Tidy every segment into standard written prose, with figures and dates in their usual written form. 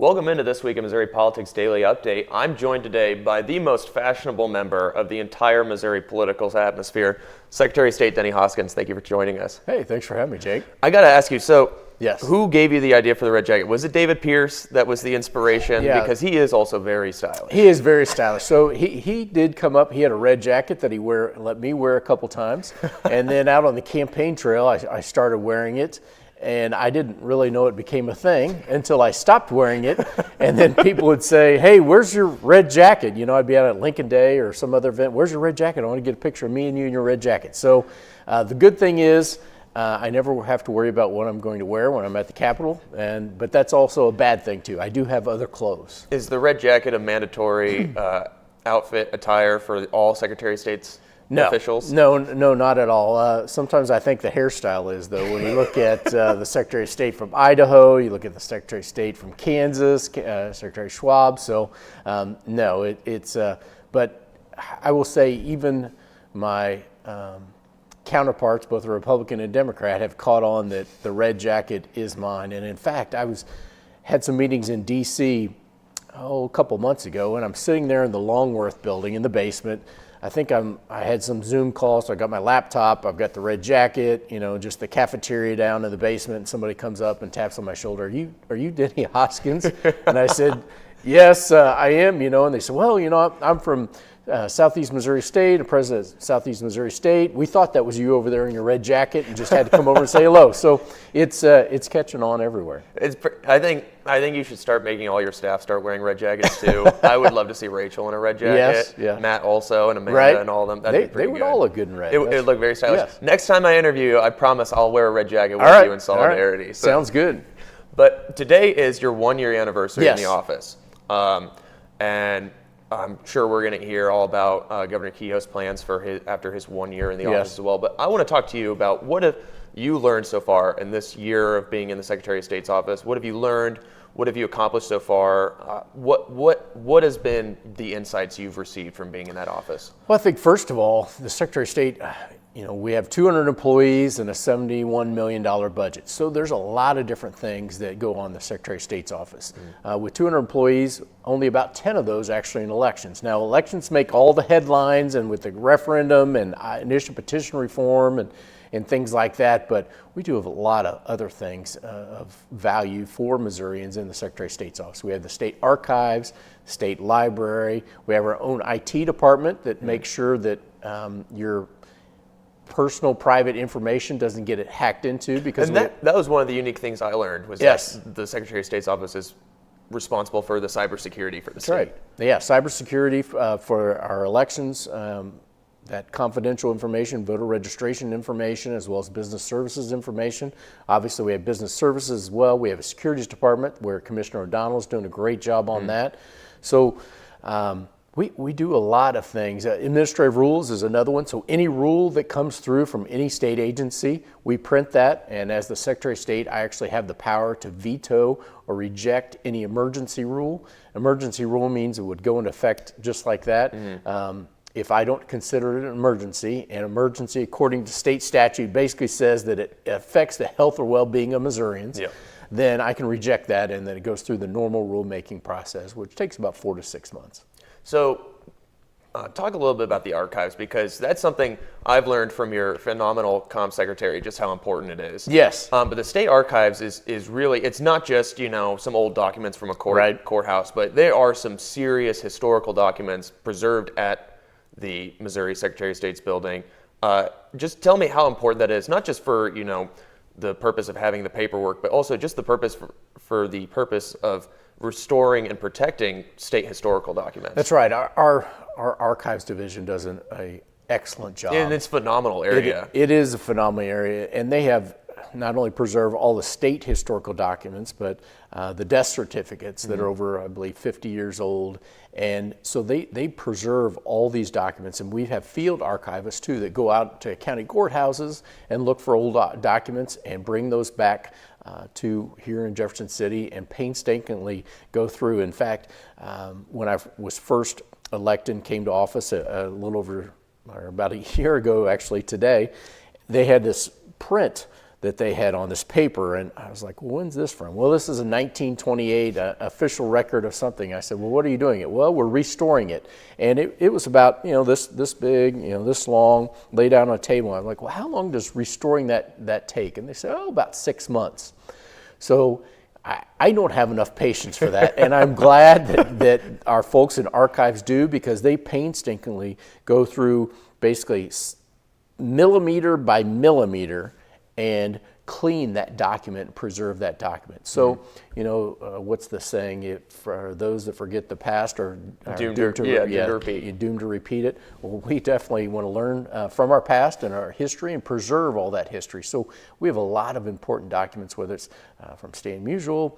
Welcome into this week of Missouri Politics Daily Update. I'm joined today by the most fashionable member of the entire Missouri political atmosphere, Secretary of State Denny Hoskins. Thank you for joining us. Hey, thanks for having me, Jake. I got to ask you, Yes. Who gave you the idea for the red jacket? Was it David Pierce that was the inspiration? Yeah. Because he is also very stylish. He is very stylish. So he did come up. He had a red jacket that he let me wear a couple times. And then out on the campaign trail, I started wearing it. And I didn't really know it became a thing until I stopped wearing it. And then people would say, hey, where's your red jacket? You know, I'd be out at Lincoln Day or some other event. Where's your red jacket? I want to get a picture of me and you in your red jacket. So the good thing is I never have to worry about what I'm going to wear when I'm at the Capitol. But that's also a bad thing, too. I do have other clothes. Is the red jacket a mandatory outfit attire for all Secretary of State's officials? No, not at all. Sometimes I think the hairstyle is, though. When you look at the Secretary of State from Idaho, you look at the Secretary of State from Kansas, Secretary Schwab. So, no, but I will say even my counterparts, both Republican and Democrat, have caught on that the red jacket is mine. And in fact, had some meetings in D.C. a couple months ago, and I'm sitting there in the Longworth building in the basement. I think I had some Zoom calls, so I got my laptop, I've got the red jacket, just the cafeteria down in the basement, and somebody comes up and taps on my shoulder, are you Denny Hoskins? And I said, yes, I am, and they said, well, I'm from Southeast Missouri State, the president of Southeast Missouri State. We thought that was you over there in your red jacket and just had to come over and say hello. So it's catching on everywhere. I think you should start making all your staff start wearing red jackets too. I would love to see Rachel in a red jacket. Yes, yeah. Matt also, and Amanda, right. And all of them. That'd be pretty they would good. all look good in red. It would look very stylish. Yes. Next time I interview you, I promise I'll wear a red jacket with you in solidarity. Right. So. Sounds good. But today is your 1-year anniversary Yes. in the office. And I'm sure we're going to hear all about Governor Kehoe's plans for after his 1 year in the office as well. But I want to talk to you about what have you learned so far in this year of being in the Secretary of State's office? What have you learned? What have you accomplished so far? What has been the insights you've received from being in that office? Well, I think first of all, the Secretary of State, we have 200 employees and a $71 million budget. So there's a lot of different things that go on in the Secretary of State's office. With 200 employees, only about 10 of those actually in elections. Now, elections make all the headlines, and with the referendum and initial petition reform and things like that, but we do have a lot of other things of value for Missourians in the Secretary of State's office. We have the state archives, state library. We have our own IT department that makes sure that your personal private information doesn't get it hacked into. Because that was one of the unique things I learned was that the Secretary of State's office is responsible for the cybersecurity for the state. That's right. Yeah, cybersecurity for our elections, that confidential information, voter registration information, as well as business services information. Obviously, we have business services as well. We have a securities department where Commissioner O'Donnell is doing a great job on that. So we do a lot of things. Administrative rules is another one. So any rule that comes through from any state agency, we print that. And as the Secretary of State, I actually have the power to veto or reject any emergency rule. Emergency rule means it would go into effect just like that. If I don't consider it an emergency, and emergency according to state statute basically says that it affects the health or well-being of Missourians, then I can reject that, and then it goes through the normal rulemaking process, which takes about 4 to 6 months. So talk a little bit about the archives, because that's something I've learned from your phenomenal comm secretary, just how important it is. Yes. But the state archives is really, it's not just, some old documents from a courthouse, but there are some serious historical documents preserved at the Missouri Secretary of State's building. Just tell me how important that is, not just for, the purpose of having the paperwork, but also just the purpose for the purpose of restoring and protecting state historical documents. That's right. Our archives division does an excellent job. And it's a phenomenal area. It is a phenomenal area, and they have not only preserved all the state historical documents, but the death certificates that are over, I believe, 50 years old. And so they preserve all these documents, and we have field archivists too that go out to county courthouses and look for old documents and bring those back to here in Jefferson City and painstakingly go through. In fact, when I was first elected and came to office a little over, or about a year ago actually today, they had this print that they had on this paper. And I was like, well, when's this from? Well, this is a 1928 official record of something. I said, well, what are you doing it? Well, we're restoring it. And it was about, this big, this long, laid out on a table. I'm like, well, how long does restoring that take? And they said, oh, about 6 months. So I don't have enough patience for that, and I'm glad that our folks in archives do, because they painstakingly go through basically millimeter by millimeter and clean that document and preserve that document. So, what's the saying? For those that forget the past are doomed to repeat. You're doomed to repeat it. Well, we definitely want to learn from our past and our history and preserve all that history. So we have a lot of important documents, whether it's from Stan Musial.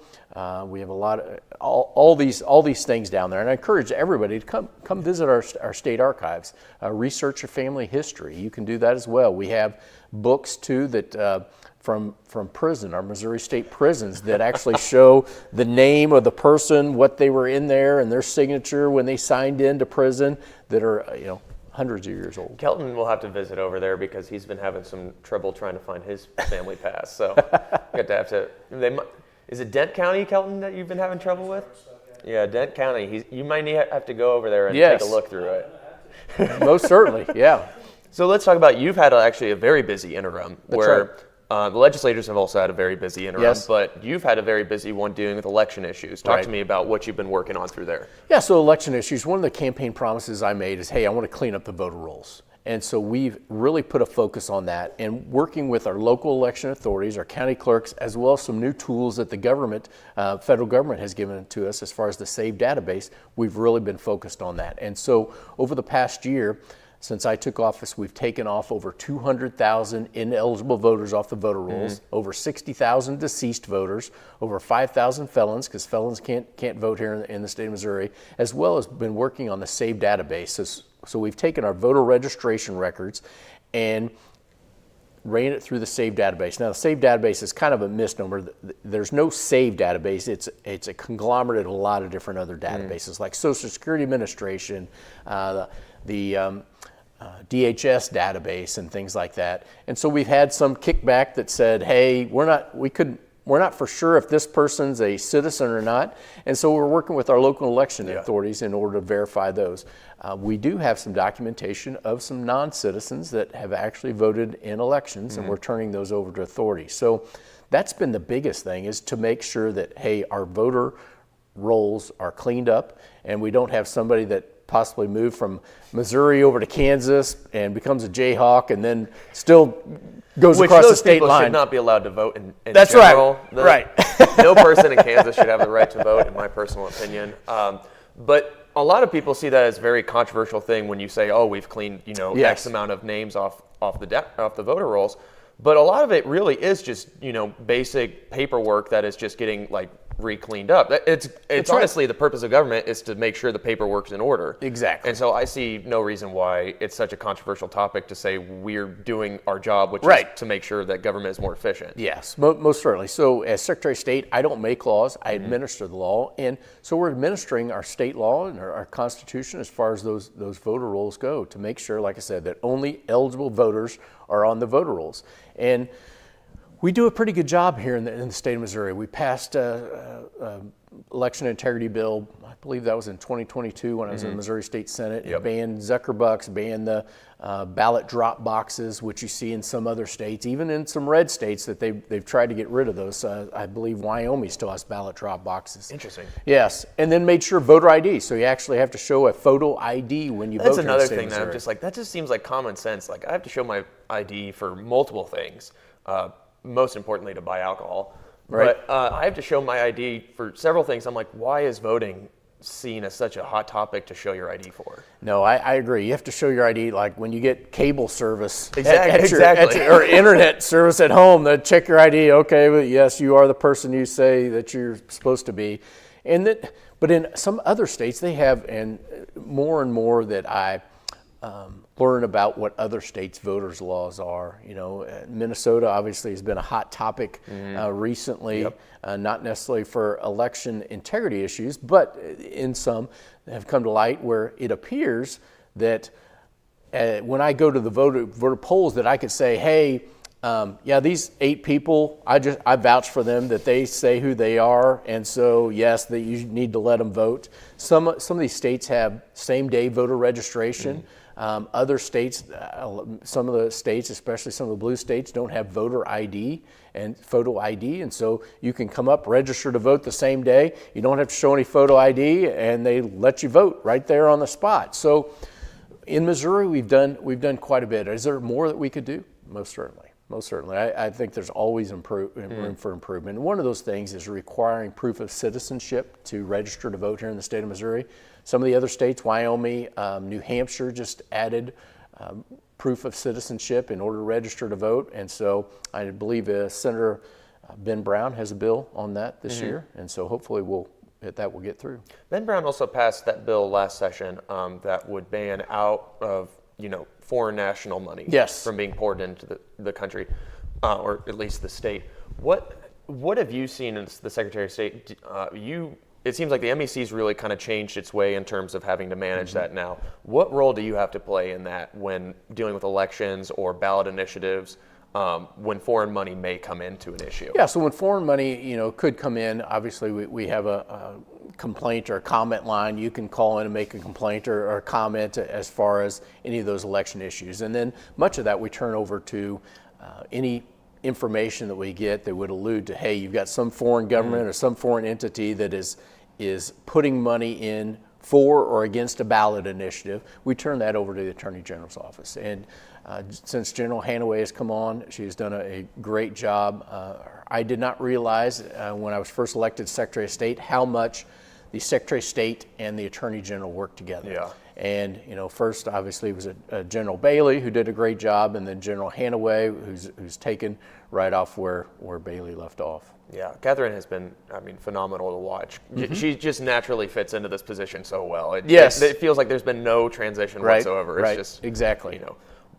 We have a lot of all these things down there, and I encourage everybody to come visit our state archives, research your family history. You can do that as well. We have books too that. From prison, our Missouri State prisons, that actually show the name of the person, what they were in there, and their signature when they signed into prison, that are hundreds of years old. Kelton will have to visit over there because he's been having some trouble trying to find his family past. So is it Dent County, Kelton, that you've been having trouble with? Yeah, Dent County. You might have to go over there and take a look through it. Most certainly, yeah. So let's talk about, you've had actually a very busy interim. That's where right. The legislators have also had a very busy interim, yes. But you've had a very busy one dealing with election issues. Talk to me about what you've been working on through there. Yeah, so election issues, one of the campaign promises I made is, hey, I want to clean up the voter rolls. And so we've really put a focus on that, and working with our local election authorities, our county clerks, as well as some new tools that the government, federal government has given to us as far as the SAVE database, we've really been focused on that. And so over the past year, since I took office, we've taken off over 200,000 ineligible voters off the voter rolls, over 60,000 deceased voters, over 5,000 felons, because felons can't vote here in the state of Missouri, as well as been working on the SAVE database. So we've taken our voter registration records and ran it through the SAVE database. Now, the SAVE database is kind of a misnomer. There's no SAVE database. It's a conglomerate of a lot of different other databases, like Social Security Administration, the DHS database, and things like that. And so we've had some kickback that said, hey, we're not for sure if this person's a citizen or not. And so we're working with our local election authorities in order to verify those. We do have some documentation of some non-citizens that have actually voted in elections, and we're turning those over to authorities. So that's been the biggest thing, is to make sure that, hey, our voter rolls are cleaned up, and we don't have somebody that possibly moved from Missouri over to Kansas and becomes a Jayhawk and then still goes across the state line. Those people should not be allowed to vote in That's general. Right. No person in Kansas should have the right to vote, in my personal opinion. But a lot of people see that as a very controversial thing when you say, oh, we've cleaned X amount of names off the voter rolls. But a lot of it really is just basic paperwork that is just getting re-cleaned up. It's honestly the purpose of government is to make sure the paperwork's in order. Exactly. And so I see no reason why it's such a controversial topic to say we're doing our job, which is to make sure that government is more efficient. Yes, most certainly. So as Secretary of State, I don't make laws, I administer the law. And so we're administering our state law and our Constitution as far as those voter rolls go, to make sure, like I said, that only eligible voters are on the voter rolls. And we do a pretty good job here in the state of Missouri. We passed election integrity bill, I believe that was in 2022 when I was in the Missouri State Senate. It banned Zuckerbucks, banned the ballot drop boxes, which you see in some other states, even in some red states that they've tried to get rid of those. I believe Wyoming still has ballot drop boxes. Interesting. Yes, and then made sure voter ID. So you actually have to show a photo ID when you vote. That's another thing that I'm just that just seems like common sense. I have to show my ID for multiple things. Most importantly, to buy alcohol. Right. But I have to show my ID for several things. I'm like, why is voting seen as such a hot topic to show your ID for? No, I agree. You have to show your ID like when you get cable service Exactly. or internet service at home. They check your ID. Okay, but yes, you are the person you say that you're supposed to be. But in some other states, they have, and more that I learn about what other states' voters' laws are. Minnesota obviously has been a hot topic recently, not necessarily for election integrity issues, but in some have come to light where it appears that when I go to the voter polls that I could say, hey, Yeah, these 8 people, I vouch for them that they say who they are, and so yes, that you need to let them vote. Some of these states have same-day voter registration. Other states, some of the states, especially some of the blue states, don't have voter ID and photo ID, and so you can come up, register to vote the same day. You don't have to show any photo ID, and they let you vote right there on the spot. So in Missouri, we've done quite a bit. Is there more that we could do? Most certainly. Most certainly. I think there's always room for improvement. And one of those things is requiring proof of citizenship to register to vote here in the state of Missouri. Some of the other states, Wyoming, New Hampshire, just added proof of citizenship in order to register to vote. And so I believe Senator Ben Brown has a bill on that this year. And so hopefully that will get through. Ben Brown also passed that bill last session that would ban out of foreign national money from being poured into the country, or at least the state. What have you seen as the Secretary of State? It seems like the MEC's really kind of changed its way in terms of having to manage that now. What role do you have to play in that when dealing with elections or ballot initiatives, when foreign money may come into an issue? Yeah, so when foreign money, could come in, obviously we have a complaint or a comment line. You can call in and make a complaint or comment as far as any of those election issues. And then much of that we turn over to any information that we get that would allude to, hey, you've got some foreign government or some foreign entity that is putting money in for or against a ballot initiative. We turn that over to the Attorney General's office. And since General Hanaway has come on, she's done a great job. I did not realize when I was first elected Secretary of State how much the Secretary of State and the Attorney General worked together. Yeah. And first obviously it was General Bailey who did a great job, and then General Hanaway who's taken right off where Bailey left off. Yeah, Catherine has been, phenomenal to watch. She just naturally fits into this position so well. It feels like there's been no transition whatsoever. It's just exactly.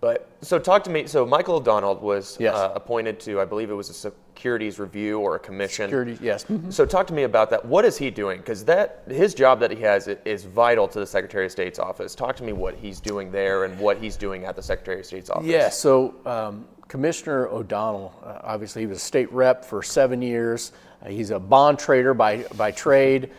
But so talk to me. So Michael O'Donnell was appointed to, I believe it was a securities review or a commission. Securities, yes. So talk to me about that. What is he doing? Because his job that he has is vital to the Secretary of State's office. Talk to me what he's doing there and what he's doing at the Secretary of State's office. Yeah. So Commissioner O'Donnell, obviously he was a state rep for 7 years. He's a bond trader by trade.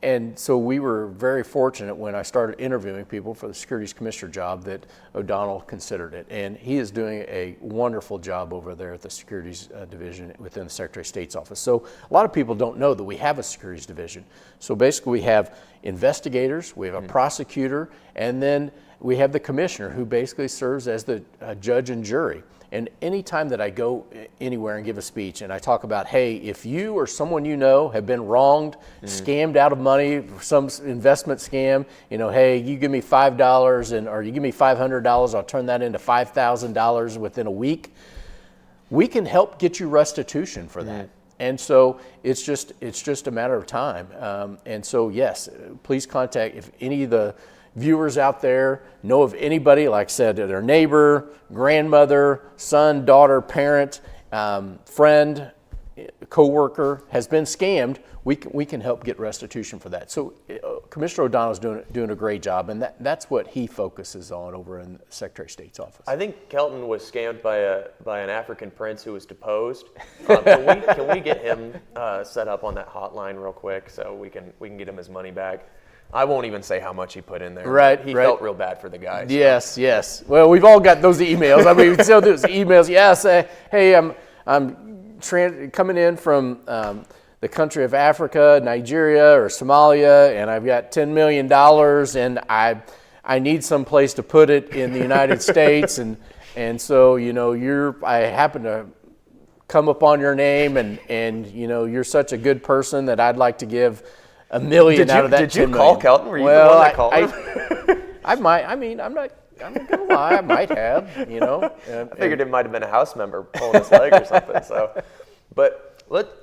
And so we were very fortunate when I started interviewing people for the Securities Commissioner job that O'Donnell considered it. And he is doing a wonderful job over there at the Securities Division within the Secretary of State's office. So a lot of people don't know that we have a Securities Division. So basically we have investigators, we have a prosecutor, and then we have the commissioner who basically serves as the judge and jury. And any time that I go anywhere and give a speech and I talk about, hey, if you or someone you know have been wronged, scammed out of money, some investment scam, hey, you give me $5 or you give me $500, I'll turn that into $5,000 within a week. We can help get you restitution for that. And so it's just a matter of time. And so yes, please contact if any of the viewers out there know of anybody, like I said, their neighbor, grandmother, son, daughter, parent, friend, coworker has been scammed, we can help get restitution for that. So Commissioner O'Donnell is doing a great job, and that's what he focuses on over in the Secretary of State's office. I think Kelton was scammed by an African prince who was deposed. Can we get him set up on that hotline real quick so we can get him his money back? I won't even say how much he put in there. Right. He felt real bad for the guy. So. Yes. Well, we've all got those emails. I mean, so those emails. Yes. Hey, I'm coming in from the country of Africa, Nigeria, or Somalia, and I've got $10 million, and I need some place to put it in the United States, and so I happen to come upon your name, and you're such a good person that I'd like to give $1 million out of that. Did you call Kelton? Were you the one that called him? I might. I mean, I'm not gonna lie. I might have. I figured it might have been a house member pulling his leg or something.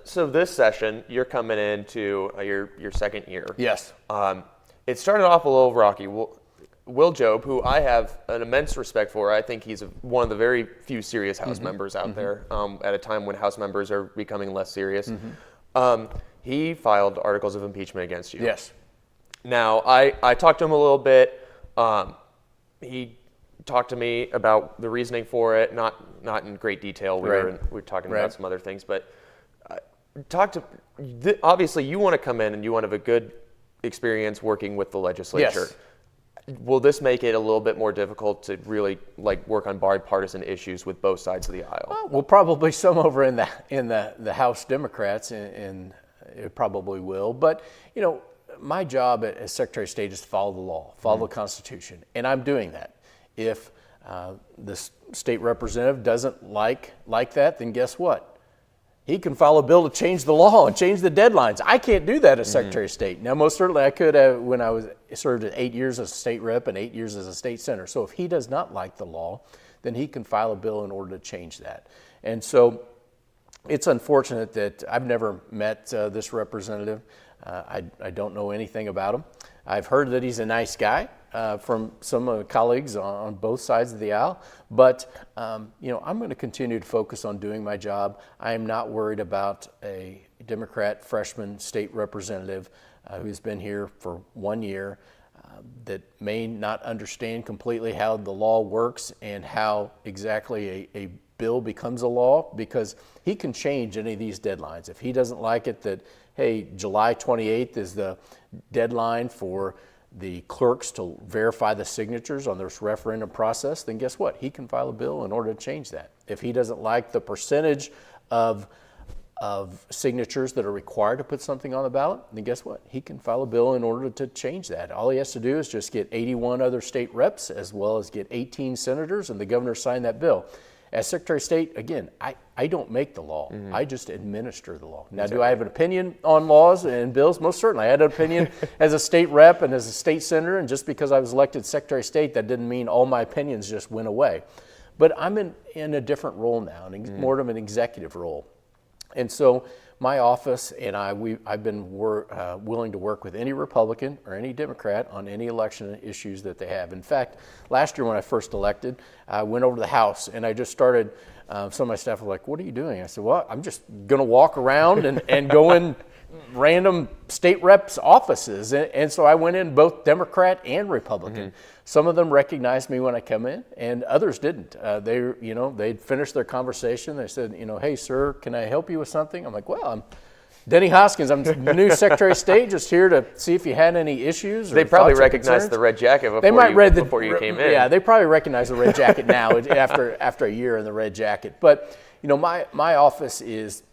So this session, you're coming into your second year. Yes. It started off a little rocky. Will Job, who I have an immense respect for, I think he's one of the very few serious House members out there at a time when House members are becoming less serious. He filed articles of impeachment against you. Yes. Now, I talked to him a little bit. He talk to me about the reasoning for it. Not in great detail. We were talking about some other things, but obviously you want to come in and you want to have a good experience working with the legislature. Yes. Will this make it a little bit more difficult to really work on bipartisan issues with both sides of the aisle? Well, probably some over in the House Democrats, and it probably will. But my job as Secretary of State is to follow the law, follow the Constitution, and I'm doing that. If the state representative doesn't like that, then guess what? He can file a bill to change the law and change the deadlines. I can't do that as Secretary of State. Now, most certainly I could have when I served 8 years as a state rep and 8 years as a state senator. So if he does not like the law, then he can file a bill in order to change that. And so it's unfortunate that I've never met this representative. I don't know anything about him. I've heard that he's a nice guy from some colleagues on both sides of the aisle, but I'm going to continue to focus on doing my job. I am not worried about a Democrat freshman state representative who's been here for 1 year that may not understand completely how the law works and how exactly a bill becomes a law, because he can change any of these deadlines. If he doesn't like it that, hey, July 28th is the deadline for the clerks to verify the signatures on this referendum process, then guess what? He can file a bill in order to change that. If he doesn't like the percentage of signatures that are required to put something on the ballot, then guess what? He can file a bill in order to change that. All he has to do is just get 81 other state reps as well as get 18 senators, and the governor sign that bill. As Secretary of State, again, I don't make the law. I just administer the law. Now, do I have an opinion on laws and bills? Most certainly. I had an opinion as a state rep and as a state senator, and just because I was elected Secretary of State, that didn't mean all my opinions just went away. But I'm in a different role now, more of an executive role. And so my office and I've been willing to work with any Republican or any Democrat on any election issues that they have. In fact, last year when I first elected, I went over to the House and I just started, some of my staff were like, "What are you doing?" I said, "Well, I'm just going to walk around and go in random state reps' offices." And so I went in both Democrat and Republican. Some of them recognized me when I come in, and others didn't. They'd finished their conversation. They said, "Hey, sir, can I help you with something?" I'm like, "Well, I'm Denny Hoskins. I'm the new Secretary of State, just here to see if you had any issues." They probably recognized the red jacket before you came in. Yeah, they probably recognize the red jacket now after a year in the red jacket. But my office is.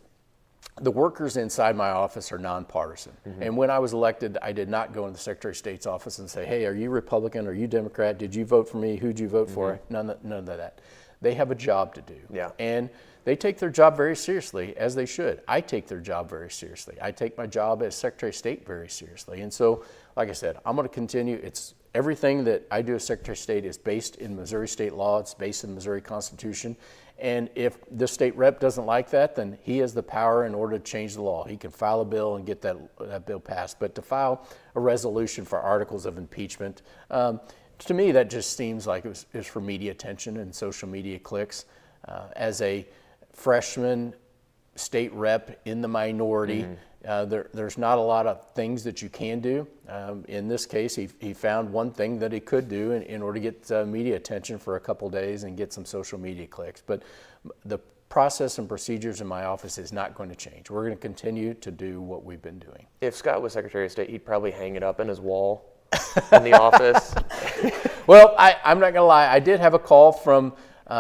The workers inside my office are nonpartisan. And when I was elected, I did not go into the Secretary of State's office and say, "Hey, are you Republican? Are you Democrat? Did you vote for me? Who'd you vote for?" None of that. They have a job to do. Yeah. And they take their job very seriously, as they should. I take their job very seriously. I take my job as Secretary of State very seriously. And so, like I said, I'm going to continue. Everything that I do as Secretary of State is based in Missouri state law. It's based in the Missouri Constitution. And if the state rep doesn't like that, then he has the power in order to change the law. He can file a bill and get that bill passed. But to file a resolution for articles of impeachment, to me, that just seems like it was for media attention and social media clicks. As a freshman state rep in the minority, there's not a lot of things that you can do. In this case, he found one thing that he could do in order to get media attention for a couple days and get some social media clicks. But the process and procedures in my office is not going to change. We're going to continue to do what we've been doing. If Scott was Secretary of State, he'd probably hang it up in his wall in the office. Well, I'm not going to lie. I did have a call from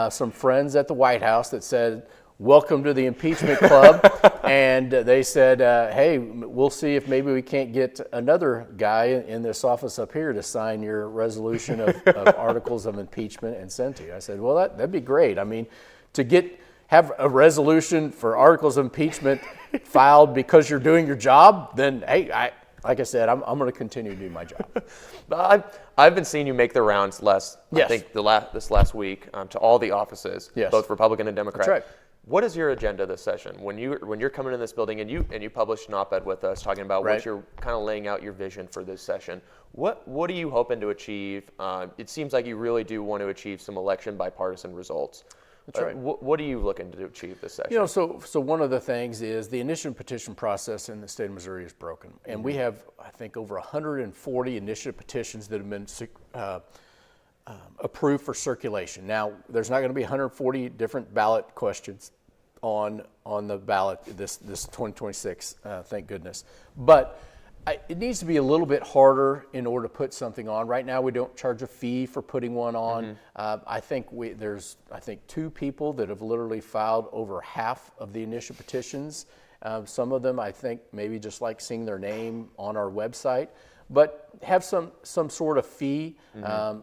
some friends at the White House that said, "Welcome to the impeachment club." And they said, "Hey, we'll see if maybe we can't get another guy in this office up here to sign your resolution of articles of impeachment and send to you." I said, "Well, that'd be great. I mean, to have a resolution for articles of impeachment filed because you're doing your job, then hey, like I said, I'm going to continue to do my job." I've been seeing you make the rounds Yes. I think this last week to all the offices, Yes. both Republican and Democrat. That's right. What is your agenda this session? When you're coming in this building and you published an op-ed with us talking about Right. what you're kind of laying out your vision for this session. What are you hoping to achieve? It seems like you really do want to achieve some election bipartisan results. That's right. What are you looking to achieve this session? So one of the things is the initiative petition process in the state of Missouri is broken. And we have, I think, over 140 initiative petitions that have been approved for circulation. Now, there's not going to be 140 different ballot questions on the ballot this 2026, thank goodness. But it needs to be a little bit harder in order to put something on. Right now, we don't charge a fee for putting one on. I think there's 2 people that have literally filed over half of the initial petitions. Some of them, I think, maybe just like seeing their name on our website. But have some sort of fee,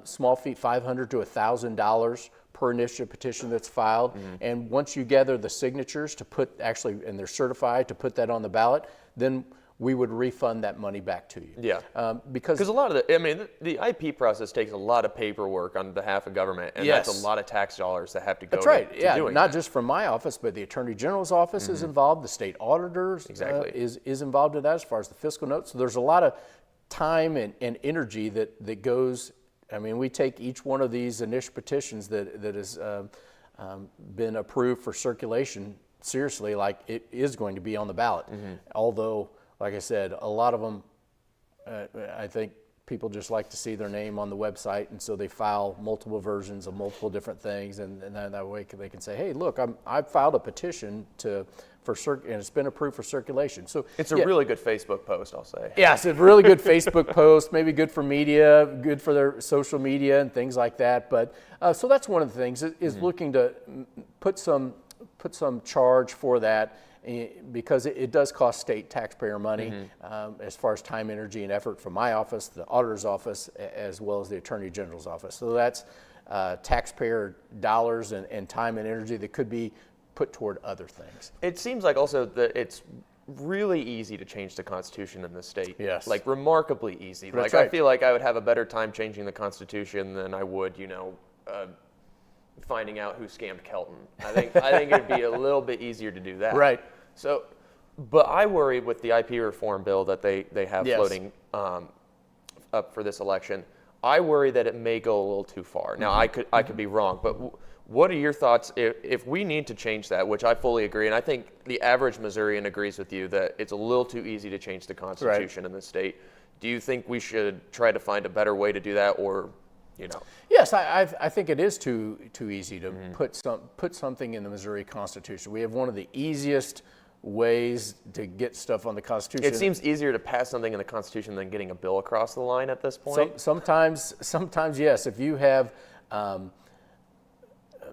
small fee, $500 to $1,000 per initiative petition that's filed. And once you gather the signatures to put and they're certified to put that on the ballot, then we would refund that money back to you. Yeah. Because a lot of the IP process takes a lot of paperwork on behalf of government, and yes, that's a lot of tax dollars that have to go that's right. to Yeah, doing not that. just from my office, but the Attorney General's office is involved, the state auditors Exactly. is involved in that as far as the fiscal notes. So there's a lot of time and energy that goes. I mean, we take each one of these initial petitions that has been approved for circulation seriously, like it is going to be on the ballot. Although, like I said, a lot of them, I think people just like to see their name on the website, and so they file multiple versions of multiple different things, and then that way they can say, hey, look, I filed a petition and it's been approved for circulation. So It's a really good Facebook post, I'll say. yes, it's a really good Facebook post, maybe good for media, good for their social media and things like that. But so that's one of the things is looking to put some charge for that, because it does cost state taxpayer money as far as time, energy, and effort from my office, the auditor's office, as well as the Attorney General's office. So that's taxpayer dollars and time and energy that could be put toward other things. It seems like also that it's really easy to change the Constitution in this state. Yes. Like remarkably easy. That's I right. feel like I would have a better time changing the Constitution than I would, finding out who scammed Kelton. I think it'd be a little bit easier to do that. Right. So, but I worry with the IP reform bill that they have Yes. floating up for this election. I worry that it may go a little too far. Now, I could be wrong, but what are your thoughts if we need to change that, which I fully agree, and I think the average Missourian agrees with you that it's a little too easy to change the Constitution in the state. Do you think we should try to find a better way to do that, or, Yes, I think it is too easy to put something in the Missouri Constitution. We have one of the easiest ways to get stuff on the Constitution. It seems easier to pass something in the Constitution than getting a bill across the line at this point. Sometimes yes. If you have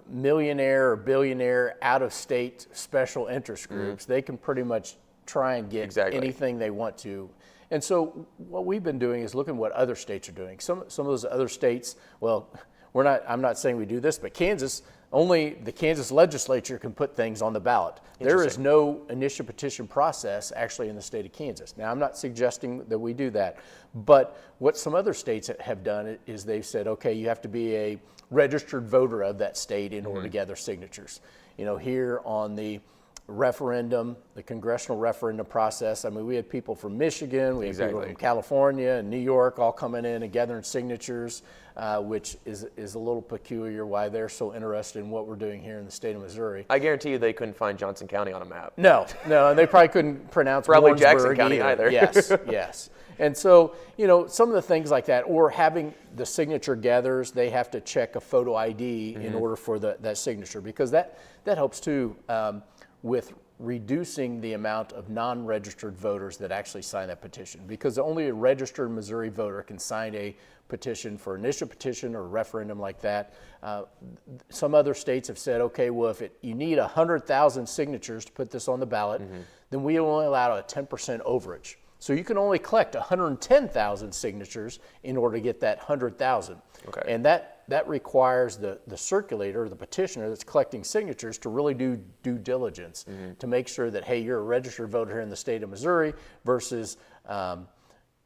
millionaire or billionaire out-of-state special interest groups, they can pretty much try and get anything they want to. And so what we've been doing is looking at what other states are doing. Some of those other states, well, I'm not saying we do this, but Kansas, only the Kansas legislature can put things on the ballot. There is no initial petition process actually in the state of Kansas. Now, I'm not suggesting that we do that, but what some other states have done is they've said, okay, you have to be a registered voter of that state in order to gather signatures. Here on the referendum, the congressional referendum process, I mean, we had people from Michigan, we had people from California and New York all coming in and gathering signatures, which is a little peculiar why they're so interested in what we're doing here in the state of Missouri. I guarantee you they couldn't find Johnson County on a map. No, and they probably couldn't pronounce probably Warrensburg Jackson County either. Yes. And so, some of the things like that, or having the signature gatherers, they have to check a photo ID in order for that signature, because that helps too with reducing the amount of non-registered voters that actually sign that petition, because only a registered Missouri voter can sign a petition for initial petition or a referendum like that. Some other states have said, okay, well, if you need 100,000 signatures to put this on the ballot, then we only allow a 10% overage. So you can only collect 110,000 signatures in order to get that 100,000. Okay. And that requires the circulator, the petitioner that's collecting signatures, to really do due diligence to make sure that, hey, you're a registered voter here in the state of Missouri versus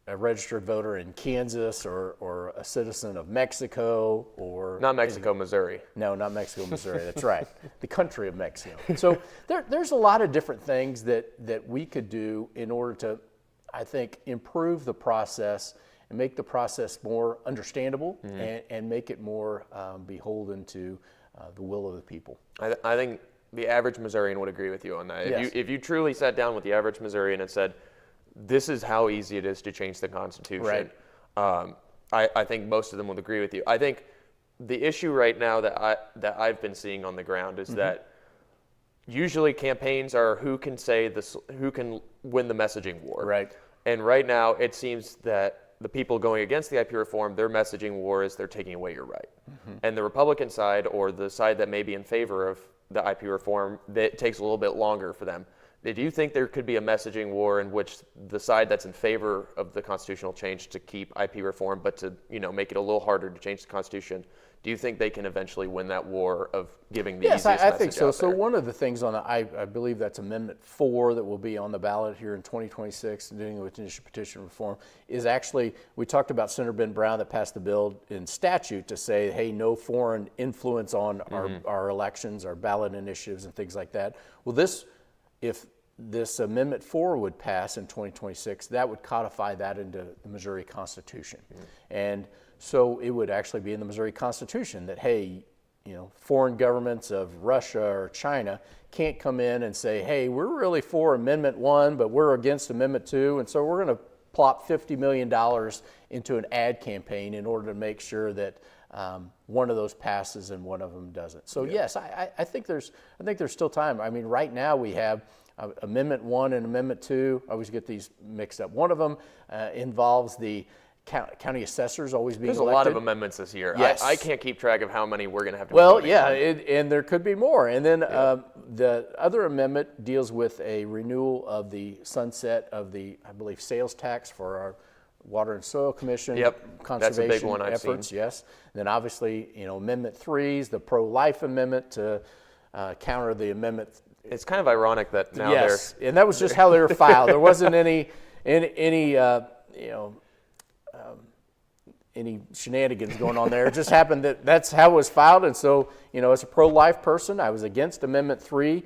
a registered voter in Kansas or a citizen of Mexico or... Not Mexico, Missouri. No, not Mexico, Missouri. That's right. The country of Mexico. So there's a lot of different things that we could do in order to, I think, improve the process and make the process more understandable and make it more beholden to the will of the people. I think the average Missourian would agree with you on that. Yes. If you truly sat down with the average Missourian and said, this is how easy it is to change the Constitution, Right. I think most of them would agree with you. I think the issue right now that I've been seeing on the ground is that usually campaigns are who can win the messaging war. Right. And right now it seems that the people going against the IP reform, their messaging war is they're taking away your right. And the Republican side, or the side that may be in favor of the IP reform, that takes a little bit longer for them. Do you think there could be a messaging war in which the side that's in favor of the constitutional change to keep IP reform, but to make it a little harder to change the Constitution, do you think they can eventually win that war of giving the easiest message I think so. out there? So one of the things I believe that's Amendment 4 that will be on the ballot here in 2026, dealing with initial petition reform, is actually, we talked about Senator Ben Brown that passed the bill in statute to say, hey, no foreign influence on our elections, our ballot initiatives and things like that. Well, if this Amendment 4 would pass in 2026, that would codify that into the Missouri Constitution. And so it would actually be in the Missouri Constitution that, hey, foreign governments of Russia or China can't come in and say, hey, we're really for Amendment 1, but we're against Amendment 2, and so we're going to plop $50 million into an ad campaign in order to make sure that one of those passes and one of them doesn't. So yes, I think there's still time. I mean, right now we have Amendment 1 and Amendment 2. I always get these mixed up. One of them involves the county assessors always being elected. There's a lot of amendments this year. Yes. I can't keep track of how many we're going to have to Well, vote yeah, on. and there could be more. And then the other amendment deals with a renewal of the sunset of the, I believe, sales tax for our Water and Soil Commission. Yep, conservation that's a big one I've efforts. seen. Yes. And then obviously, Amendment 3 is the pro-life amendment to counter the amendment. It's kind of ironic that now Yes, and that was just how they were filed. There wasn't any shenanigans going on there. It just happened that that's how it was filed. And so, as a pro-life person, I was against Amendment 3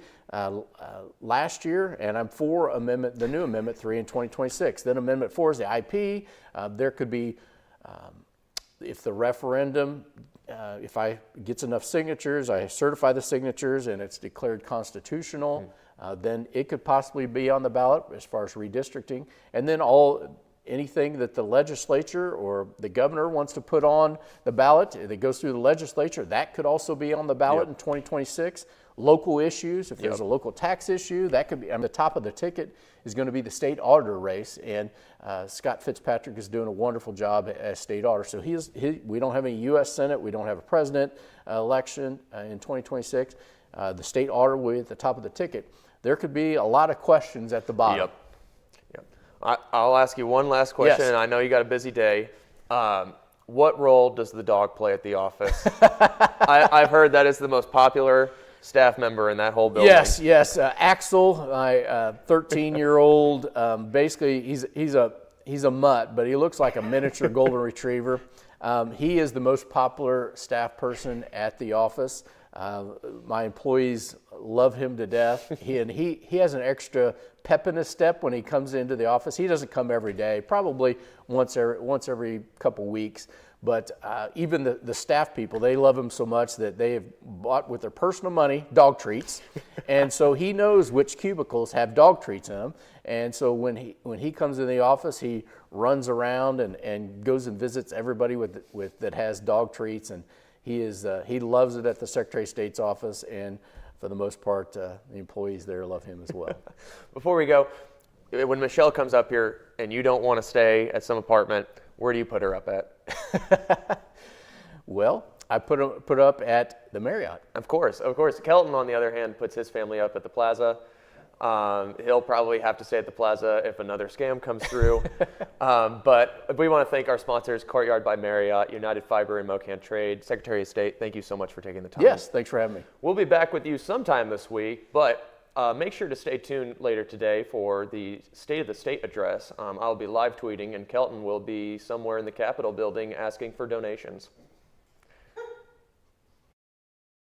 last year, and I'm for the new Amendment 3 in 2026. Then Amendment 4 is the IP. There could be, if the referendum, if I gets enough signatures, I certify the signatures, and it's declared constitutional, then it could possibly be on the ballot as far as redistricting. And then anything that the legislature or the governor wants to put on the ballot that goes through the legislature, that could also be on the ballot in 2026. Local issues, if there's a local tax issue, that could be. The top of the ticket is going to be the state auditor race, and Scott Fitzpatrick is doing a wonderful job as state auditor. So we don't have any U.S. Senate, we don't have a president election in 2026. The state auditor will be at the top of the ticket. There could be a lot of questions at the bottom. Yep. I'll ask you one last question, Yes. and I know you got a busy day. What role does the dog play at the office? I've heard that is the most popular staff member in that whole building. Yes. Axel, my 13-year-old, basically he's a mutt, but he looks like a miniature golden retriever. He is the most popular staff person at the office. My employees love him to death. He has an extra pep in his step when he comes into the office. He doesn't come every day, probably once every couple weeks. But even the staff people, they love him so much that they have bought with their personal money dog treats. And so he knows which cubicles have dog treats in them. And so when he comes in the office, he runs around and goes and visits everybody that has dog treats. And he loves it at the Secretary of State's office, and for the most part, the employees there love him as well. Before we go, when Michelle comes up here and you don't want to stay at some apartment, where do you put her up at? Well, I put up at the Marriott. Of course. Kelton, on the other hand, puts his family up at the Plaza. He'll probably have to stay at the Plaza if another scam comes through. But we want to thank our sponsors, Courtyard by Marriott, United Fiber and Mocan Trade. Secretary of State, thank you so much for taking the time. Yes, thanks for having me. We'll be back with you sometime this week, but make sure to stay tuned later today for the State of the State address. I'll be live tweeting, and Kelton will be somewhere in the Capitol building asking for donations.